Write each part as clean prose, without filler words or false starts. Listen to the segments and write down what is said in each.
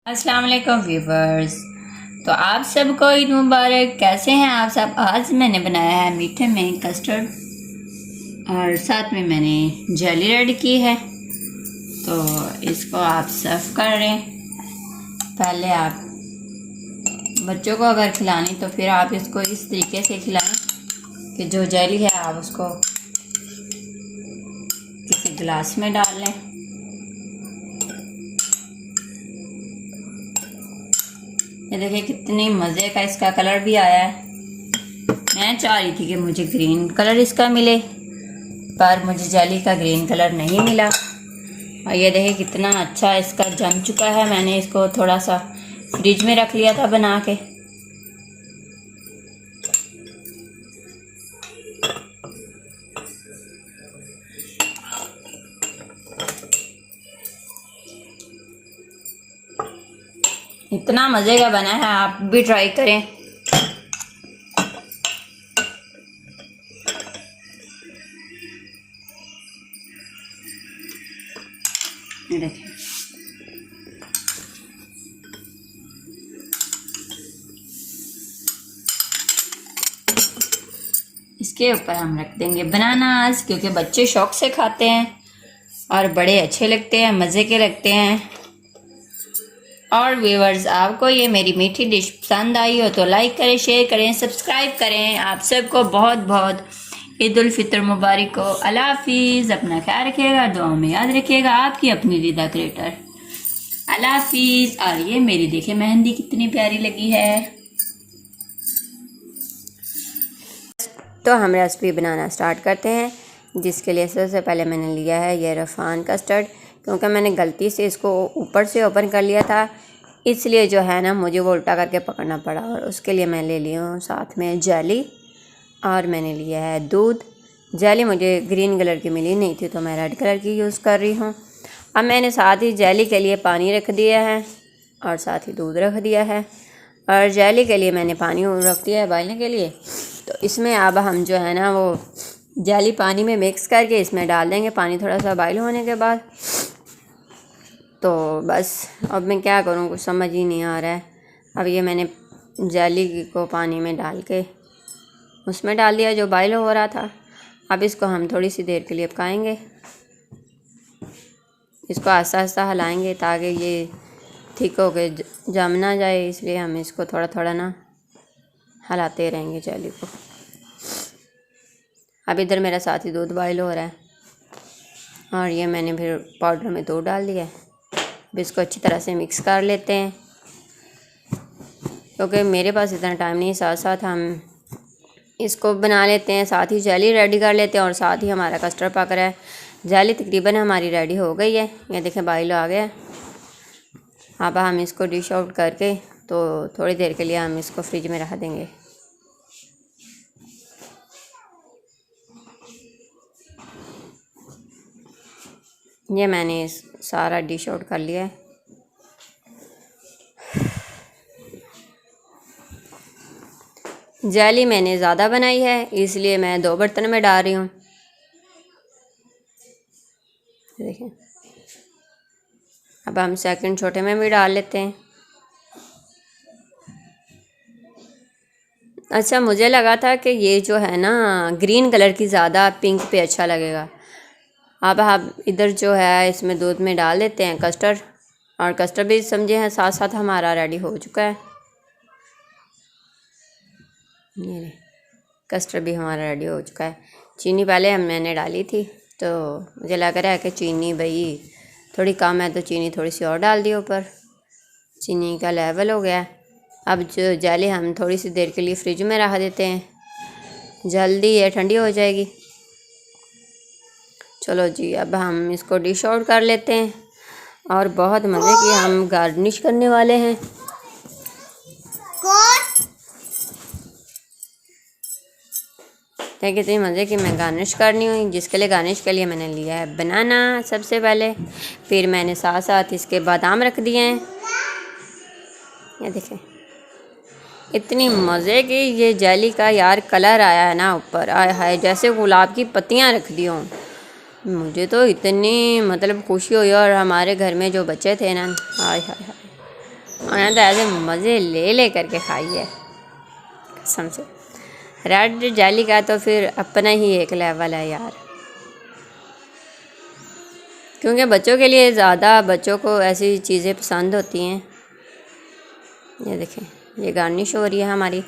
अस्सलाम वालेकुम व्यूवर्स। तो आप सबको ईद मुबारक। कैसे हैं आप सब? आज मैंने बनाया है मीठे में कस्टर्ड और साथ में मैंने जेली रेडी की है। तो इसको आप सर्व कर रहे हैं। पहले आप बच्चों को अगर खिलानी तो फिर आप इसको इस तरीके से खिलाएं कि जो जेली है आप उसको किसी गिलास में डाल लें। ये देखिए कितनी मज़े का इसका कलर भी आया है। मैं चाह रही थी कि मुझे ग्रीन कलर इसका मिले, पर मुझे जेली का ग्रीन कलर नहीं मिला। और ये देखिए कितना अच्छा इसका जम चुका है। मैंने इसको थोड़ा सा फ्रिज में रख लिया था बना के। इतना मज़े का बना है, आप भी ट्राई करें। देखिए इसके ऊपर हम रख देंगे बनानास, क्योंकि बच्चे शौक से खाते हैं और बड़े अच्छे लगते हैं, मज़े के लगते हैं। और व्यूवर्स, आपको ये मेरी मीठी डिश पसंद आई हो तो लाइक करें, शेयर करें, सब्सक्राइब करें। आप सबको बहुत बहुत ईद उल फितर मुबारक हो। अल्लाह हाफिज़। अपना ख्याल रखिएगा, दुआ में याद रखिएगा। आपकी अपनी रिदा क्रिएटर। अल्लाह हाफिज़। और ये मेरी देखिए मेहंदी कितनी प्यारी लगी है। तो हम रेसिपी बनाना स्टार्ट करते हैं, जिसके लिए सबसे पहले मैंने लिया है ये रफ़ान कस्टर्ड। क्योंकि मैंने गलती से इसको ऊपर से ओपन कर लिया था, इसलिए जो है ना मुझे वो उल्टा करके पकड़ना पड़ा। और उसके लिए मैं ले ली हूँ साथ में जेली, और मैंने लिया है दूध। जेली मुझे ग्रीन कलर की मिली नहीं थी तो मैं रेड कलर की यूज़ कर रही हूँ। अब मैंने साथ ही जेली के लिए पानी रख दिया है और साथ ही दूध रख दिया है। और जेली के लिए मैंने पानी रख दिया है उबालने के लिए। तो इसमें अब हम जो है ना वो जेली पानी में मिक्स करके इसमें डाल देंगे, पानी थोड़ा सा बॉयल होने के बाद। तो बस अब मैं क्या करूँ, कुछ समझ ही नहीं आ रहा है। अब ये मैंने जेली को पानी में डाल के उसमें डाल दिया जो बॉयल हो रहा था। अब इसको हम थोड़ी सी देर के लिए पकाएंगे। इसको आस्ता आस्ता हिलाएंगे ताकि ये ठीक हो के जम ना जाए, इसलिए हम इसको थोड़ा थोड़ा ना हिलाते रहेंगे जेली को। अब इधर मेरा साथ ही दूध बॉयल हो रहा है और ये मैंने फिर पाउडर में दूध डाल दिया है। अब इसको अच्छी तरह से मिक्स कर लेते हैं, क्योंकि मेरे पास इतना टाइम नहीं। साथ साथ हम इसको बना लेते हैं, साथ ही जेली रेडी कर लेते हैं और साथ ही हमारा कस्टर्ड पक रहा है। जेली तकरीबन हमारी रेडी हो गई है, ये देखें बॉयल आ गया। अब हम इसको डिश आउट करके तो थोड़ी देर के लिए हम इसको फ्रिज में रख देंगे। ये मैंने सारा डिश आउट कर लिया है। जेली मैंने ज़्यादा बनाई है, इसलिए मैं 2 बर्तन में डाल रही हूँ। देखें, अब हम सेकंड छोटे में भी डाल लेते हैं। अच्छा, मुझे लगा था कि ये जो है ना ग्रीन कलर की ज़्यादा पिंक पे अच्छा लगेगा। अब हम इधर जो है इसमें दूध में डाल देते हैं कस्टर्ड, और कस्टर्ड भी समझे हैं साथ साथ हमारा रेडी हो चुका है। ये कस्टर्ड भी हमारा रेडी हो चुका है। चीनी पहले मैंने डाली थी, तो मुझे लग रहा है कि चीनी भाई थोड़ी कम है, तो चीनी थोड़ी सी और डाल दी ऊपर। चीनी का लेवल हो गया। अब जो जेली हम थोड़ी सी देर के लिए फ्रिज में रख देते हैं, जल्दी ये ठंडी हो जाएगी। चलो जी, अब हम इसको डिश आउट कर लेते हैं और बहुत मज़े की हम गार्निश करने वाले हैं। देखिए कितनी मज़े की मैं गार्निश करनी हुई, जिसके लिए गार्निश के लिए मैंने लिया है बनाना सबसे पहले, फिर मैंने साथ साथ इसके बादाम रख दिए हैं। ये देखें इतनी मज़े की ये जेली का यार कलर आया है ना ऊपर, आया है जैसे गुलाब की पत्तियाँ रख दी हों। मुझे तो इतनी मतलब खुशी हुई, और हमारे घर में जो बच्चे थे ना, हाय हाय हाय, मैंने तो ऐसे मज़े ले ले करके खाई है कसम से। रेड जेली का तो फिर अपना ही एक लेवल है यार, क्योंकि बच्चों के लिए ज़्यादा बच्चों को ऐसी चीज़ें पसंद होती हैं। ये देखें, ये गार्निश हो रही है हमारी।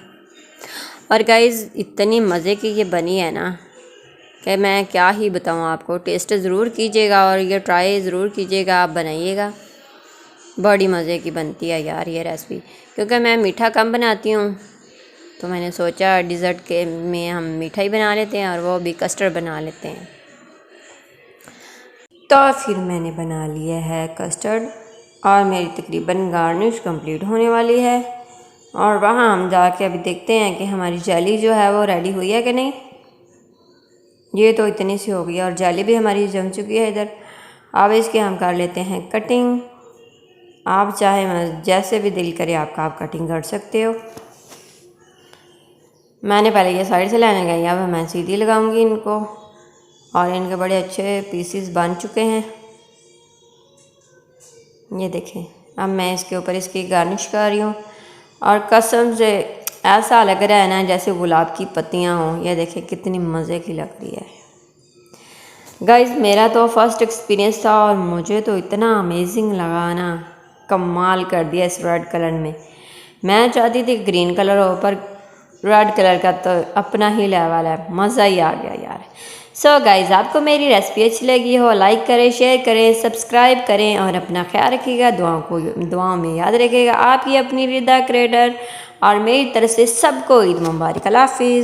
और गाइस इतनी मज़े की ये बनी है ना कि मैं क्या ही बताऊँ आपको। टेस्ट ज़रूर कीजिएगा और ये ट्राई ज़रूर कीजिएगा, आप बनाइएगा। बड़ी मज़े की बनती है यार ये रेसिपी, क्योंकि मैं मीठा कम बनाती हूँ तो मैंने सोचा डिज़र्ट के में हम मीठा ही बना लेते हैं और वो भी कस्टर्ड बना लेते हैं। तो फिर मैंने बना लिया है कस्टर्ड और मेरी तकरीबन गार्निश कंप्लीट होने वाली है। और वहाँ हम जाके अभी देखते हैं कि हमारी जेली जो है वो रेडी हुई है कि नहीं। ये तो इतनी सी हो गई है और जेली भी हमारी जम चुकी है इधर। अब इसके हम कर लेते हैं कटिंग। आप चाहे जैसे भी दिल करे आपका आप कटिंग कर सकते हो। मैंने पहले ये साइड से लाने गई, अब मैं सीधी लगाऊंगी इनको। और इनके बड़े अच्छे पीसेस बन चुके हैं, ये देखें। अब मैं इसके ऊपर इसकी गार्निश कर रही हूँ और कसम से ऐसा लग रहा है ना जैसे गुलाब की पत्तियाँ हों। ये देखें कितनी मज़े की लग रही है गाइस। मेरा तो फर्स्ट एक्सपीरियंस था और मुझे तो इतना अमेजिंग लगा ना, कमाल कर दिया इस रेड कलर में। मैं चाहती थी ग्रीन कलर हो, पर रेड कलर का तो अपना ही लेवल है, मज़ा ही आ गया यार। सो गाइज़, आपको मेरी रेसिपी अच्छी लगी हो लाइक करें, शेयर करें, सब्सक्राइब करें और अपना ख्याल रखिएगा। दुआओं में याद रखिएगा। आपकी अपनी रिदा क्रिएटर और मेरी तरफ से सबको ईद मुबारक। अल्लाह हाफिज़।